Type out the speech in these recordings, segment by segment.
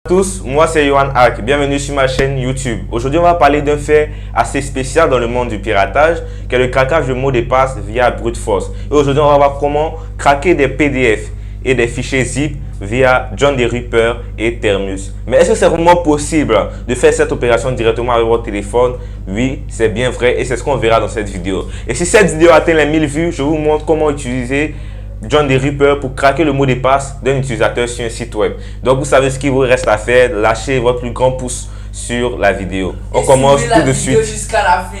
Tous, moi c'est Yohan Hack, bienvenue sur ma chaîne YouTube. Aujourd'hui on va parler d'un fait assez spécial dans le monde du piratage, qui est le craquage de mots de passe via brute force. Et aujourd'hui on va voir comment craquer des PDF et des fichiers zip via John the Ripper et Thermus. Mais est-ce que c'est vraiment possible de faire cette opération directement avec votre téléphone? Oui, c'est bien vrai et c'est ce qu'on verra dans cette vidéo. Et si cette vidéo atteint les 1000 vues, je vous montre comment utiliser John the Ripper pour craquer le mot de passe d'un utilisateur sur un site web. Donc vous savez ce qu'il vous reste à faire, lâchez votre plus grand pouce sur la vidéo. On commence tout de suite. Jusqu'à la fin.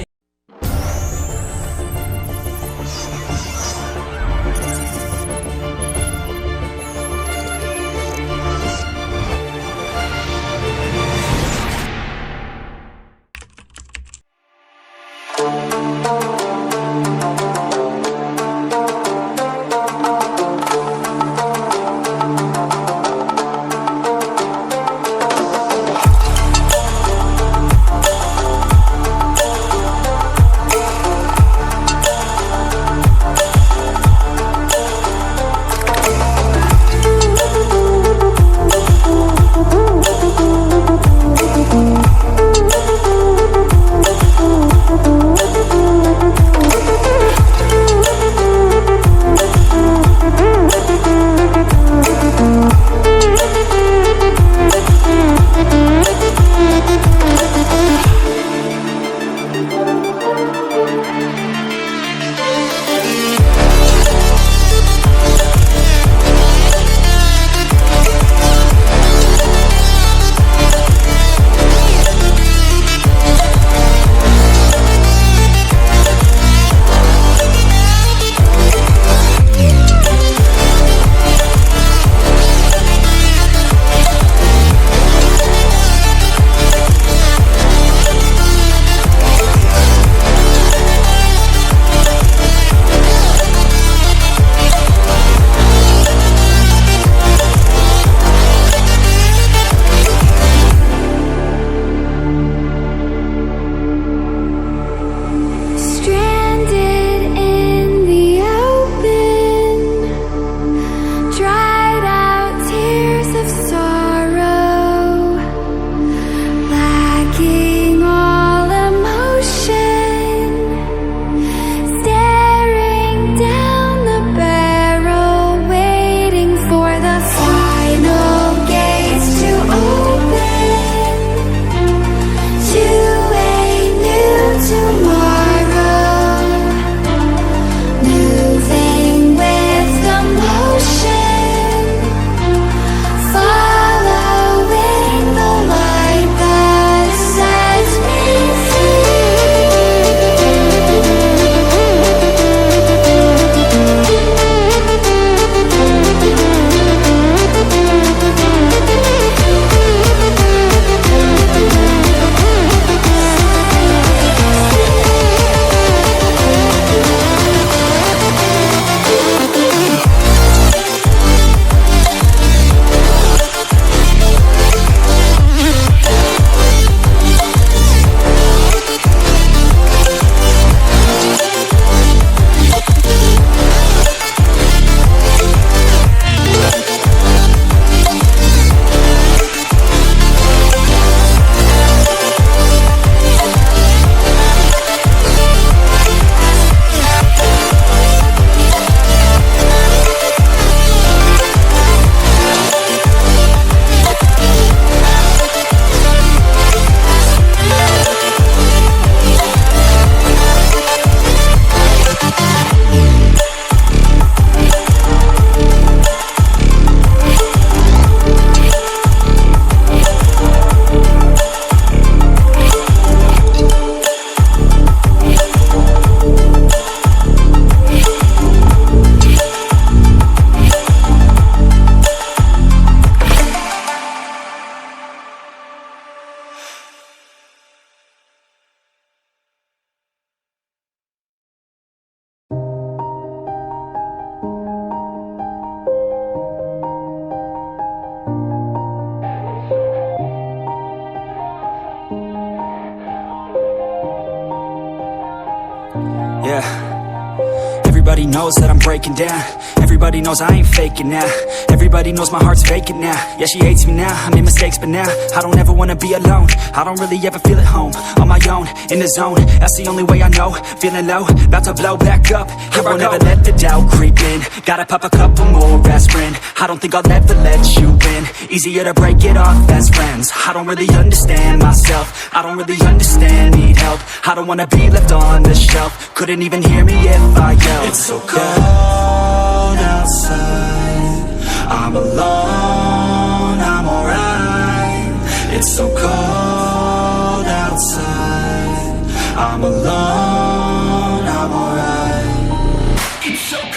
Everybody knows that I'm breaking down. Everybody knows I ain't faking now. Everybody knows my heart's vacant now. Yeah, she hates me now, I made mistakes but now I don't ever wanna be alone. I don't really ever feel at home. On my own, in the zone, that's the only way I know. Feeling low, about to blow back up. Here I won't ever let the doubt creep in. Gotta pop a couple more aspirin. I don't think I'll ever let you in. Easier to break it off best friends. I don't really understand myself. I don't really understand, need help. I don't wanna be left on the shelf. Couldn't even hear me if I yelled. It's so cold outside, I'm alone, I'm alright. It's so cold outside, I'm alone, I'm alright. It's so cold.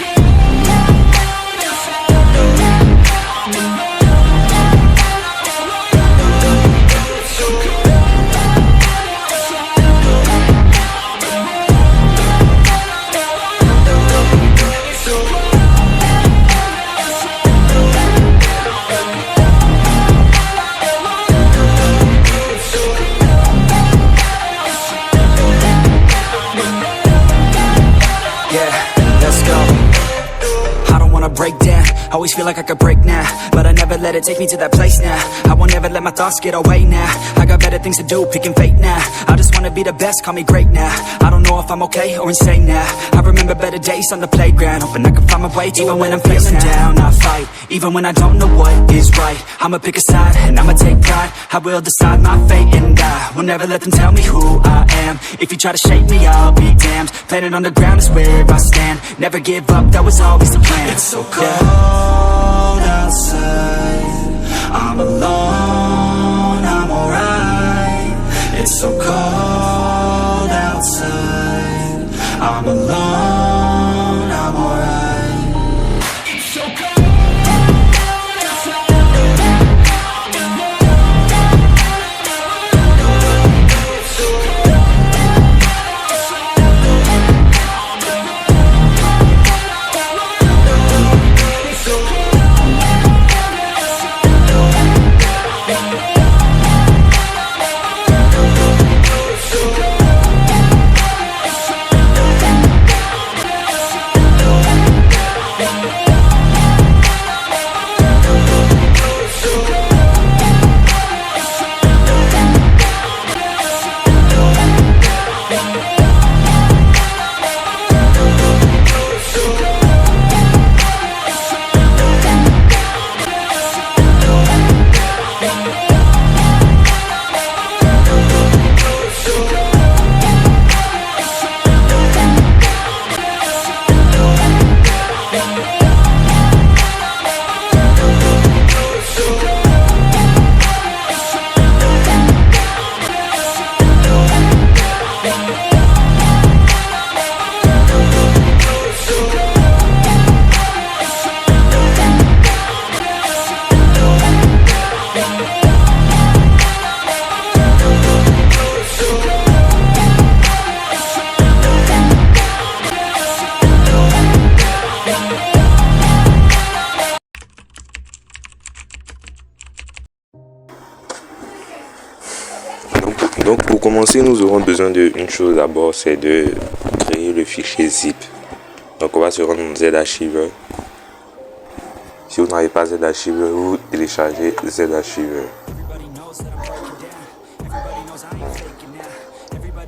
Break down, always feel like I could break now, but I never let it take me to that place now. I won't ever let my thoughts get away now. I got better things to do, picking fate now. I just wanna be the best, call me great now. I don't know if I'm okay or insane now. I remember better days on the playground, hoping I can find my way to even when I'm feeling down, I fight. Even when I don't know what is right, I'ma pick a side and I'ma take pride. I will decide my fate and I will never let them tell me who I am. If you try to shake me, I'll be damned. Planet on the ground is where I stand. Never give up, that was always the plan. It's so cold outside, I'm alone, I'm alright. It's so cold outside, I'm alone, I'm alright. It's so cold. Donc pour commencer, nous aurons besoin d'une chose d'abord, c'est de créer le fichier zip. Donc on va se rendre dans Z-Archiver. Si vous n'avez pas Z-Archiver, vous téléchargez Z-Archiver.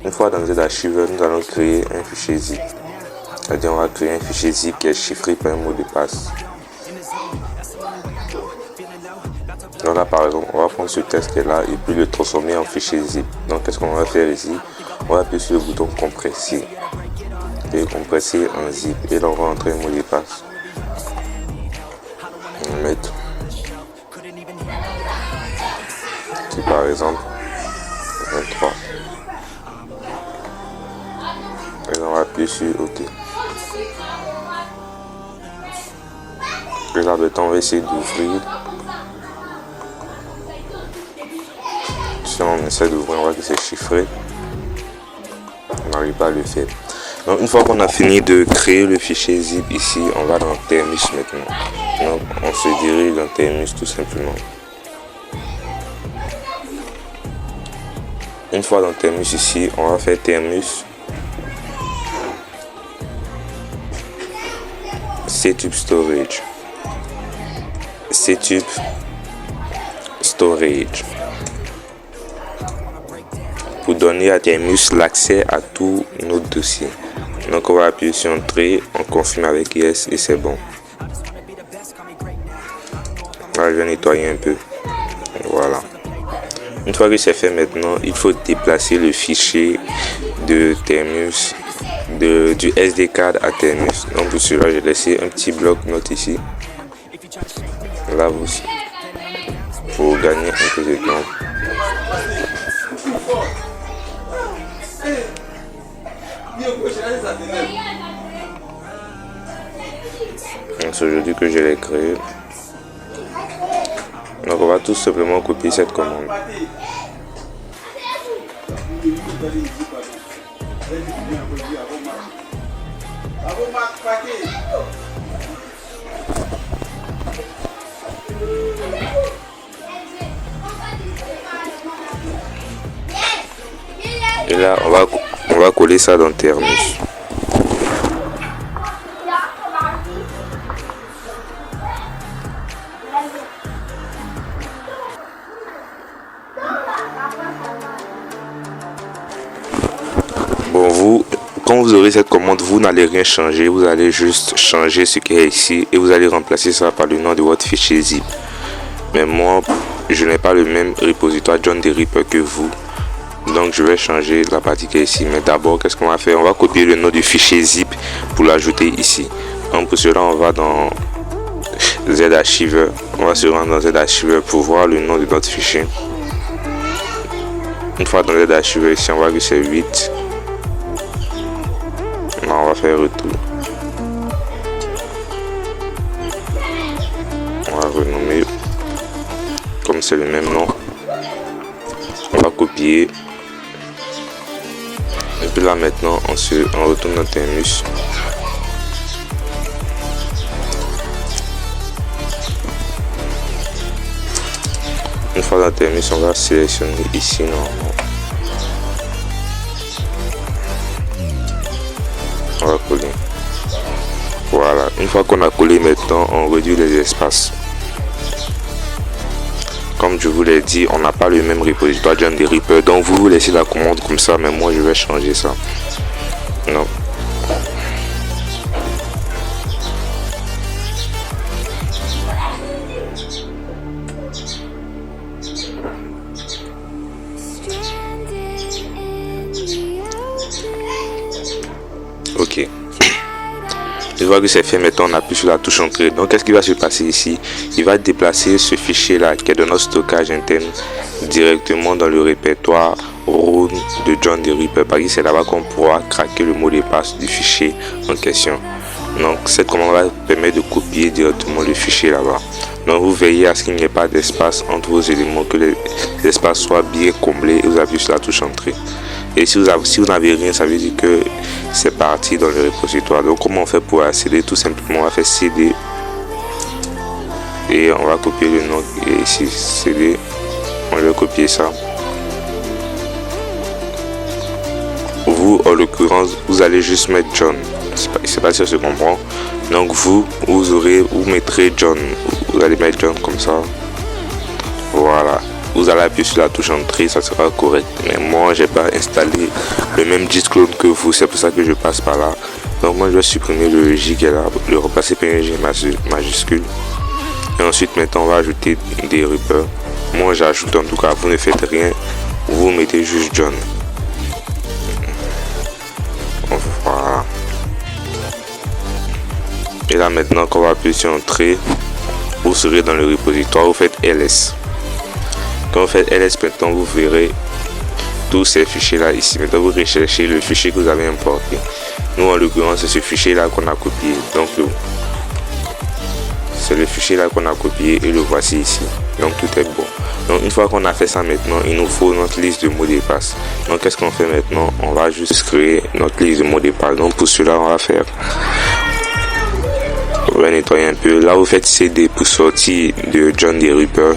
Une fois dans Z-Archiver, nous allons créer un fichier zip. C'est-à-dire on va créer un fichier zip qui est chiffré par un mot de passe. Donc là par exemple, on va prendre ce texte qui est là et puis le transformer en fichier zip. Donc qu'est-ce qu'on va faire ici? On va appuyer sur le bouton compresser. Et compresser en zip. Et là on va entrer un mot de passe. On va mettre ici par exemple 23. Et là on va appuyer sur OK. Et là le temps on va essayer d'ouvrir. Si on essaie d'ouvrir, on voit que c'est chiffré. On n'arrive pas à le faire. Donc une fois qu'on a fini de créer le fichier zip ici, on va dans Thermus maintenant. Donc on se dirige dans Thermus tout simplement. Une fois dans Thermus ici, on va faire Thermus. Setup Storage. Setup Storage. Pour donner à Thermus l'accès à tous nos dossiers. Donc on va appuyer sur Entrée, on confirme avec Yes et c'est bon. Là, je vais nettoyer un peu. Voilà. Une fois que c'est fait maintenant, il faut déplacer le fichier de Thermus, du SD card à Thermus. Donc pour cela, j'ai laissé un petit bloc note ici. Là, pour gagner un peu de temps. C'est aujourd'hui que je l'ai créé. Donc on va tout simplement copier cette commande. Et là on va coller ça dans Thermus. Bon, quand vous aurez cette commande, vous n'allez rien changer, vous allez juste changer ce qui est ici et vous allez remplacer ça par le nom de votre fichier zip. Mais moi, je n'ai pas le même repositoire John the Ripper que vous, donc je vais changer la partie qui est ici. Mais d'abord, qu'est-ce qu'on va faire? On va copier le nom du fichier zip pour l'ajouter ici. Donc pour cela, on va dans Z-Archiver, on va se rendre dans Z-Archiver pour voir le nom de notre fichier. Une fois dans Z-Archiver ici, on voit que c'est 8. On va faire retour. On va renommer comme c'est le même nom. On va copier. Et puis là maintenant on retourne dans Thermus. Une fois dans Thermus, on va sélectionner ici normalement. On va coller. Voilà. Une fois qu'on a collé maintenant, on réduit les espaces. Comme je vous l'ai dit, on n'a pas le même repositoire John the Ripper. Donc vous laissez la commande comme ça, mais moi je vais changer ça. Non. Ok. Je vois que c'est fait. Maintenant on appuie sur la touche entrée. Donc qu'est-ce qui va se passer ici? Il va déplacer ce fichier là qui est de notre stockage interne directement dans le répertoire ROM de John the Ripper, parce que c'est là-bas qu'on pourra craquer le mot de passe du fichier en question. Donc cette commande va permettre de copier directement le fichier là-bas. Donc vous veillez à ce qu'il n'y ait pas d'espace entre vos éléments, que les espaces soient bien comblés, et vous appuyez sur la touche entrée. Et si vous n'avez rien, ça veut dire que c'est parti dans le repositoire. Donc comment on fait pour accéder? Tout simplement on va faire CD et on va copier le nom qui est ici, CD. On va copier ça. Vous en l'occurrence vous allez juste mettre John. Je sais pas si ça se comprend. Donc vous mettrez John. Vous allez mettre John comme ça. Voilà. Vous allez appuyer sur la touche entrée, ça sera correct. Mais moi j'ai pas installé le même Gclone que vous, c'est pour ça que je passe par là. Donc moi je vais supprimer le J qui est là, le remplacer par un G majuscule. Et ensuite maintenant on va ajouter des Ripper. Moi j'ajoute, en tout cas vous ne faites rien, vous mettez juste John. Voilà. Et là maintenant quand on va appuyer sur entrée, vous serez dans le repositoire, vous faites LS. Quand vous faites LS maintenant, vous verrez tous ces fichiers là ici. Maintenant vous recherchez le fichier que vous avez importé. Nous en l'occurrence c'est ce fichier là qu'on a copié. Donc c'est le fichier là qu'on a copié et le voici ici. Donc tout est bon. Donc une fois qu'on a fait ça maintenant, il nous faut notre liste de mots de passe. Donc qu'est-ce qu'on fait maintenant? On va juste créer notre liste de mots de passe. Donc pour cela on va faire, on va nettoyer un peu. Là vous faites CD pour sortir de John the Ripper.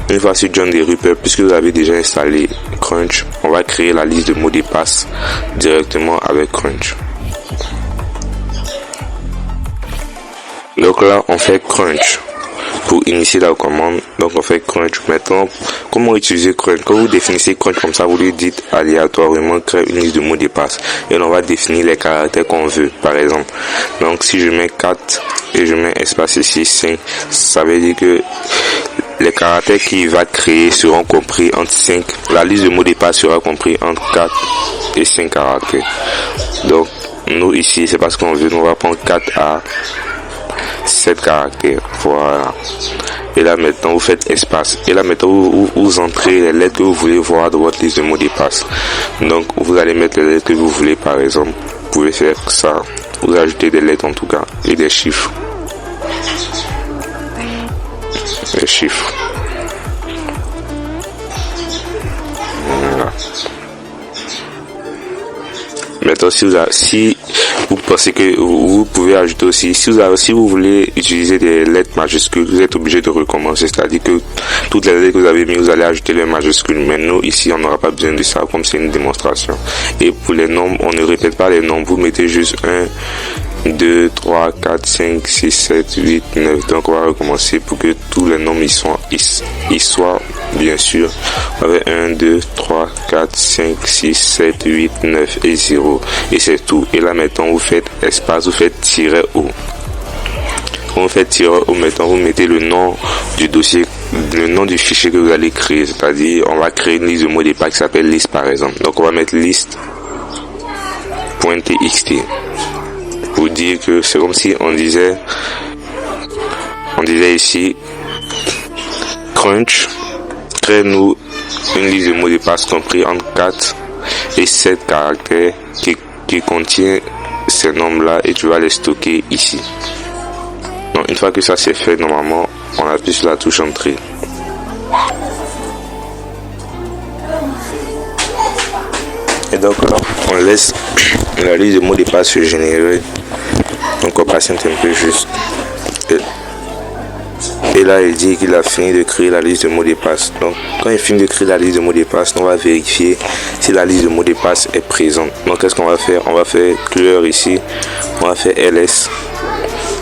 Une fois sur John the Ripper, puisque vous avez déjà installé Crunch, on va créer la liste de mots de passe directement avec Crunch. Donc là, on fait crunch pour initier la commande. Donc on fait crunch. Maintenant, comment utiliser crunch? Quand vous définissez crunch comme ça, vous lui dites aléatoirement créer une liste de mots de passe. Et on va définir les caractères qu'on veut, par exemple. Donc si je mets 4 et je mets espace ici 5, ça veut dire que les caractères qu'il va créer seront compris entre 5. La liste de mots de passe sera compris entre 4 et 5 caractères. Donc nous ici, c'est parce qu'on veut, on va prendre 4 à 7 caractères. Voilà. Et là maintenant vous faites espace. Et là maintenant vous entrez les lettres que vous voulez voir dans votre liste de mots de passe. Donc vous allez mettre les lettres que vous voulez, par exemple. Vous pouvez faire ça. Vous ajoutez des lettres en tout cas. Et des chiffres. Les chiffres. Voilà. Maintenant si vous pensez que vous pouvez ajouter aussi, si vous voulez utiliser des lettres majuscules, vous êtes obligé de recommencer, c'est-à-dire que toutes les lettres que vous avez mis, vous allez ajouter les majuscules. Mais nous ici on n'aura pas besoin de ça comme c'est une démonstration. Et pour les nombres, on ne répète pas les nombres, vous mettez juste 1, 2, 3, 4, 5, 6, 7, 8, 9. Donc on va recommencer pour que tous les nombres ils soient bien sûr avec 1, 2, 3, 4, 5, 6, 7, 8, 9 et 0. Et c'est tout. Et là maintenant vous faites espace, vous faites tiret haut. Quand vous faites tiret haut, maintenant vous mettez le nom du dossier, le nom du fichier que vous allez créer. C'est-à-dire on va créer une liste de mots de passe qui s'appelle liste par exemple. Donc on va mettre liste.txt. Pour dire que c'est comme si on disait ici crunch, crée-nous une liste de mots de passe compris entre 4 et 7 caractères qui contient ces nombres là et tu vas les stocker ici. Donc une fois que ça c'est fait, normalement on appuie sur la touche entrée. Et donc là on laisse la liste de mots de passe se générer. Donc on patiente un peu juste. Et là il dit qu'il a fini de créer la liste de mots de passe. Donc quand il finit de créer la liste de mots de passe, on va vérifier si la liste de mots de passe est présente. Donc qu'est-ce qu'on va faire? On va faire clear ici, on va faire ls.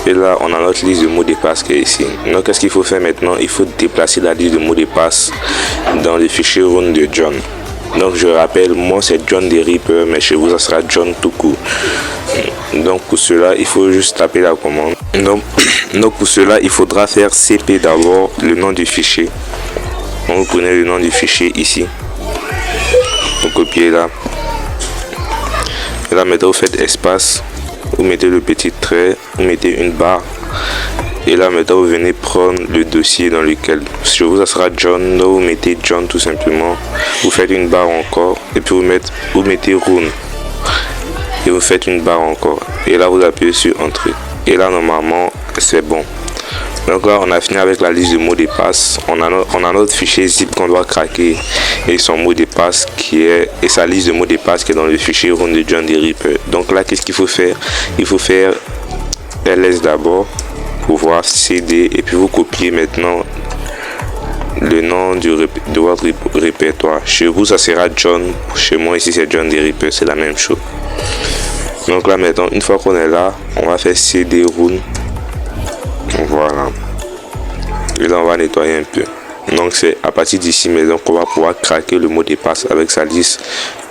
Et là on a notre liste de mots de passe qui est ici. Donc qu'est-ce qu'il faut faire maintenant? Il faut déplacer la liste de mots de passe dans le fichier run de John. Donc je rappelle, moi c'est John the Ripper, mais chez vous ça sera John tout court. Donc pour cela il faut juste taper la commande. Donc pour cela il faudra faire cp d'abord le nom du fichier. Donc vous prenez le nom du fichier ici, vous copiez là, et là maintenant vous faites espace, vous mettez le petit trait, vous mettez une barre. Et là maintenant vous venez prendre le dossier dans lequel chez vous ça sera John. Donc vous mettez John tout simplement, vous faites une barre encore et puis vous mettez run et vous faites une barre encore et là vous appuyez sur entrée et là normalement c'est bon. Donc là on a fini avec la liste de mots de passe. On a notre fichier zip qu'on doit craquer et son mot de passe et sa liste de mots de passe qui est dans le fichier run de John the Ripper. Donc là qu'est-ce qu'il faut faire? Il faut faire ls d'abord, pouvoir cd et puis vous copiez maintenant le nom de votre répertoire. Chez vous ça sera John, chez moi ici c'est John the Ripper, c'est la même chose. Donc là maintenant une fois qu'on est là, on va faire cd run. Voilà. Et là on va nettoyer un peu. Donc c'est à partir d'ici maintenant qu'on va pouvoir craquer le mot de passe avec sa liste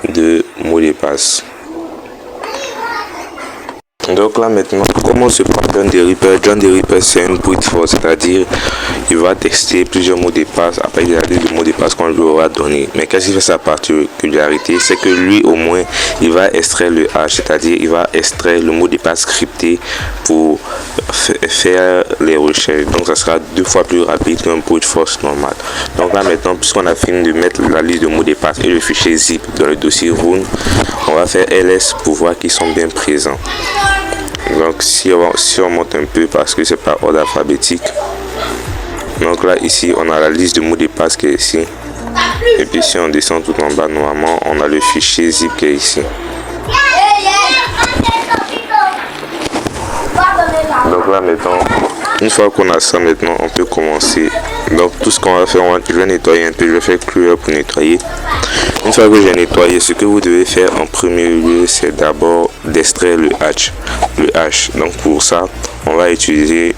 de mots de passe. Donc là maintenant, comment se prend John the Ripper? John the Ripper c'est un brute force, c'est-à-dire il va texter plusieurs mots de passe après il y a des mots de passe qu'on lui aura donné. Mais qu'est-ce qui fait sa particularité? C'est que lui au moins il va extraire le hash, c'est-à-dire il va extraire le mot de passe crypté pour faire les recherches. Donc ça sera 2 fois plus rapide qu'un brute force normal. Donc là maintenant, puisqu'on a fini de mettre la liste de mots de passe et le fichier zip dans le dossier run, on va faire ls pour voir qu'ils sont bien présents. Donc si on monte un peu parce que c'est par ordre alphabétique. Donc là ici on a la liste de mots de passe qui est ici. Et puis si on descend tout en bas, normalement on a le fichier zip qui est ici. Donc là maintenant, une fois qu'on a ça maintenant, on peut commencer. Donc tout ce qu'on va faire, je vais nettoyer un peu, je vais faire clear pour nettoyer. Une fois que j'ai nettoyé, ce que vous devez faire en premier lieu, c'est d'abord d'extraire le hash. Donc pour ça, on va utiliser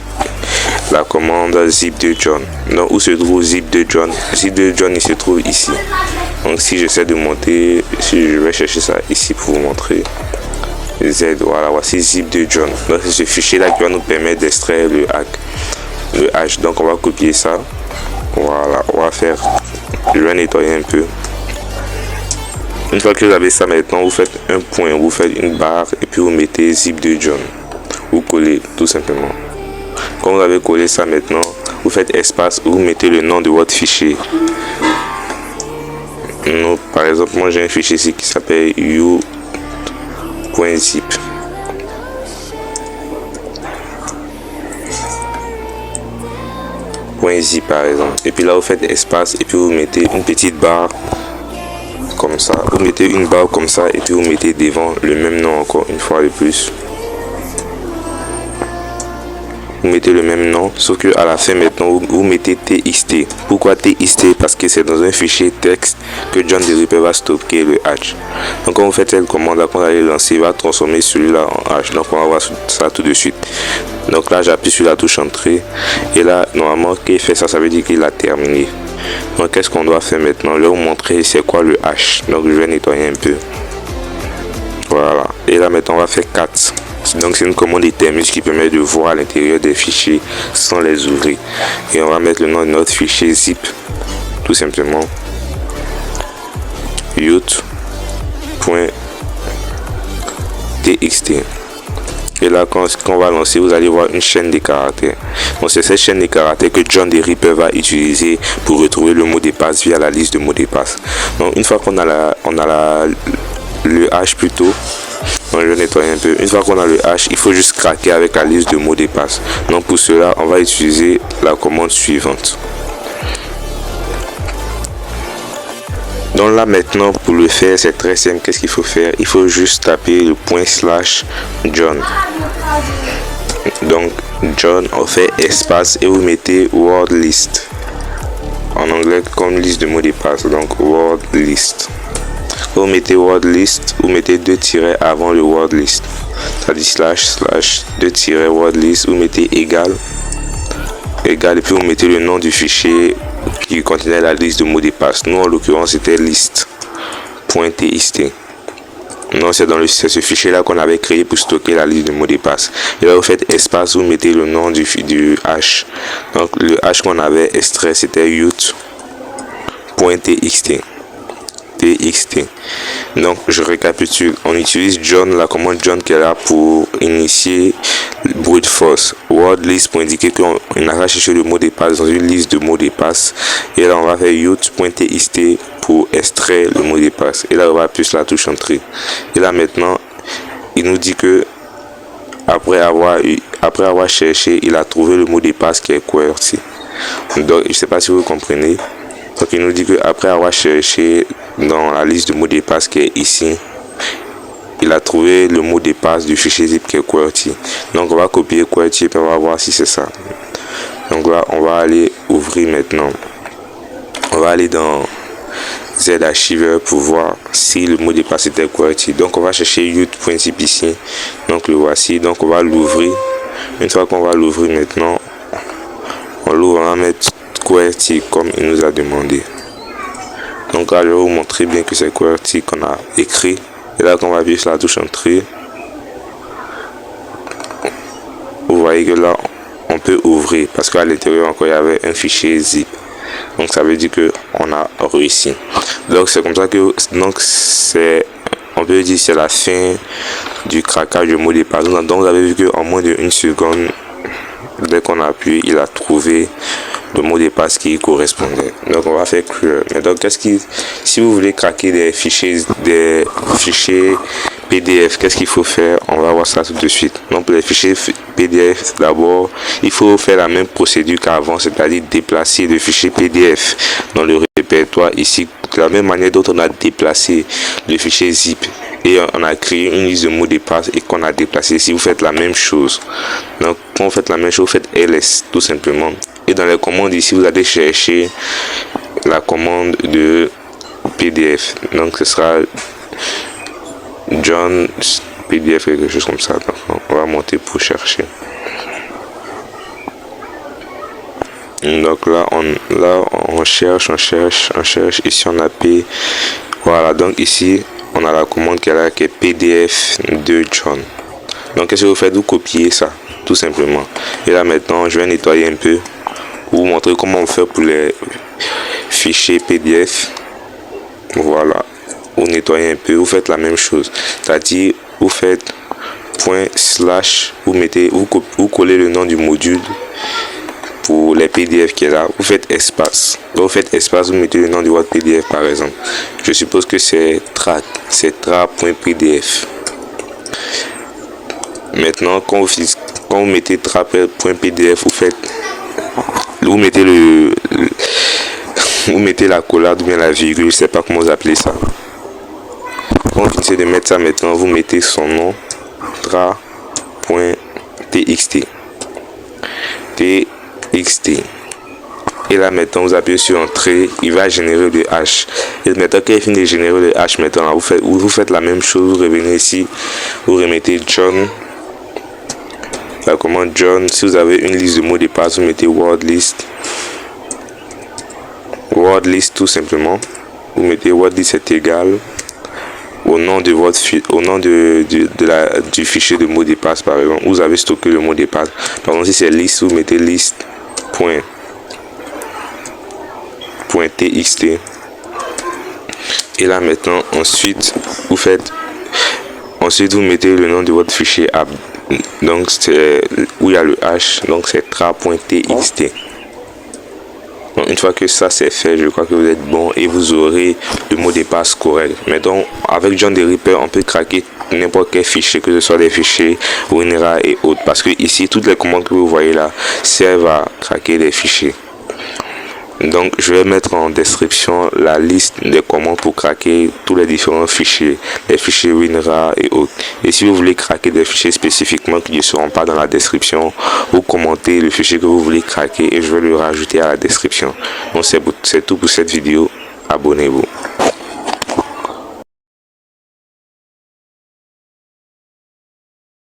la commande zip de John. Donc où se trouve zip de John? Zip de John, il se trouve ici. Donc si j'essaie de monter, si je vais chercher ça ici pour vous montrer. Z, voilà, voici zip de John. Donc c'est ce fichier là qui va nous permettre d'extraire le hash. Donc on va copier ça. Voilà, on va faire, je vais nettoyer un peu. Une fois que vous avez ça, maintenant vous faites un point, vous faites une barre et puis vous mettez zip de John. Vous collez tout simplement. Quand vous avez collé ça, maintenant vous faites espace, vous mettez le nom de votre fichier. Donc, par exemple, moi j'ai un fichier ici qui s'appelle you.zip. .zip par exemple. Et puis là vous faites espace et puis vous mettez une petite barre comme ça. Vous mettez une barre comme ça et puis vous mettez devant le même nom encore une fois de plus. Vous mettez le même nom, sauf que à la fin maintenant vous mettez txt. Pourquoi txt? Parce que c'est dans un fichier texte que John the Ripper va stocker le hash. Donc quand vous faites cette commande là, quand vous allez lancer, il va transformer celui-là en hash. Donc on va voir ça tout de suite. Donc là j'appuie sur la touche entrée et là normalement qu'il fait ça, ça veut dire qu'il a terminé. Donc qu'est-ce qu'on doit faire maintenant? Je vais vous montrer c'est quoi le hash. Donc je vais nettoyer un peu. Voilà. Et là maintenant on va faire 4. Donc c'est une commande Etermus qui permet de voir à l'intérieur des fichiers sans les ouvrir. Et on va mettre le nom de notre fichier zip, tout simplement youth.txt. Et là quand on va lancer, vous allez voir une chaîne de caractères. Donc c'est cette chaîne de caractères que John the Ripper va utiliser pour retrouver le mot de passe via la liste de mots de passe. Donc une fois qu'on a le hash plutôt, donc je vais nettoyer un peu. Une fois qu'on a le hash, il faut juste craquer avec la liste de mots de passe. Donc pour cela, on va utiliser la commande suivante. Donc là maintenant, pour le faire, c'est très simple. Qu'est-ce qu'il faut faire? Il faut juste taper le ./John. Donc John, on fait espace et vous mettez word list. En anglais comme liste de mots de passe. Donc word list. Vous mettez word list, vous mettez 2 tirets avant le word list. C'est-à-dire / 2 tirets word list, vous mettez égal et puis vous mettez le nom du fichier qui contenait la liste de mots de passe. Nous en l'occurrence c'était list.txt. Non, c'est ce fichier là qu'on avait créé pour stocker la liste de mots de passe. Et là vous faites espace, vous mettez le nom du hash. Donc le hash qu'on avait extrait c'était youth.txt. Donc je récapitule, on utilise John, la commande John qui est là pour initier brute force word list pour indiquer qu'on a cherché le mot de passe dans une liste de mots de passe, et là on va faire youth.txt pour extraire le mot de passe, et là on va appuyer sur la touche entrée. Et là maintenant il nous dit que après avoir cherché, il a trouvé le mot de passe qui est QWERTY. Donc je sais pas si vous comprenez. Donc il nous dit que après avoir cherché dans la liste de mots de passe qui est ici, il a trouvé le mot de passe du fichier zip qui est QWERTY. Donc on va copier QWERTY et on va voir si c'est ça. Donc là on va aller ouvrir maintenant. On va aller dans Z-Archiver pour voir si le mot de passe était QWERTY. Donc on va chercher youth.zip ici. Donc le voici. Donc on va l'ouvrir. Une fois qu'on va l'ouvrir maintenant, on l'ouvre, on va mettre QWERTY comme il nous a demandé. Donc là je vais vous montrer bien que c'est QWERTY qu'on a écrit. Et là quand on va appuyer sur la touche entrée, vous voyez que là on peut ouvrir parce qu'à l'intérieur encore il y avait un fichier zip. Donc ça veut dire que on a réussi. Donc c'est comme ça que on peut dire c'est la fin du craquage du mot de passe. Donc vous avez vu qu'en moins de 1 seconde, dès qu'on a appuyé, il a trouvé le mot de passe qui correspondait. Donc on va faire clear. Mais donc si vous voulez craquer des fichiers PDF, qu'est-ce qu'il faut faire? On va voir ça tout de suite. Donc pour les fichiers PDF, d'abord il faut faire la même procédure qu'avant, c'est-à-dire déplacer le fichier PDF dans le répertoire ici, de la même manière dont on a déplacé le fichier zip et on a créé une liste de mots de passe et qu'on a déplacé. Si vous faites la même chose, donc quand vous faites la même chose, vous faites ls tout simplement. Et dans les commandes ici, vous allez chercher la commande de PDF. Donc ce sera John PDF, quelque chose comme ça. Donc, on va monter pour chercher. Donc là on cherche, ici on a P. Voilà, donc ici on a la commande qui est PDF de John. Donc qu'est-ce que vous faites? Vous copiez ça tout simplement. Et là maintenant je vais nettoyer un peu pour vous montrer comment on fait pour les fichiers PDF. Voilà, vous nettoyez un peu, vous faites la même chose, c'est-à-dire vous faites ./ vous collez le nom du module pour les PDF qui est là, vous faites espace. Quand vous faites espace, vous mettez le nom de votre PDF par exemple. Je suppose que c'est tra.pdf. Maintenant, quand vous mettez tra.pdf, vous mettez l'accolade ou bien la virgule, je sais pas comment vous appelez ça. Quand vous finissez de mettre ça maintenant, vous mettez son nom tra.txt. Et là maintenant vous appuyez sur entrée, il va générer le hash. Et maintenant qu'il finit de générer le hash, maintenant vous faites la même chose, vous revenez ici, vous remettez John, la commande John. Si vous avez une liste de mots de passe, vous mettez word list tout simplement. Vous mettez word list est égal au nom de votre du fichier de mot de passe par exemple. Vous avez stocké le mot de passe. Par exemple si c'est liste, vous mettez list.txt. Et là maintenant ensuite vous mettez le nom de votre fichier app. Donc c'est où il y a le hash, donc c'est tra.txt. Donc une fois que ça c'est fait, je crois que vous êtes bon et vous aurez le mot de passe correct. Maintenant avec John the Ripper on peut craquer n'importe quel fichier, que ce soit des fichiers WinRAR et autres, parce que ici toutes les commandes que vous voyez là servent à craquer des fichiers. Donc je vais mettre en description la liste des commandes pour craquer tous les différents fichiers, les fichiers WinRAR et autres. Et si vous voulez craquer des fichiers spécifiquement qui ne seront pas dans la description, vous commentez le fichier que vous voulez craquer et je vais le rajouter à la description. Donc c'est tout pour cette vidéo, abonnez-vous.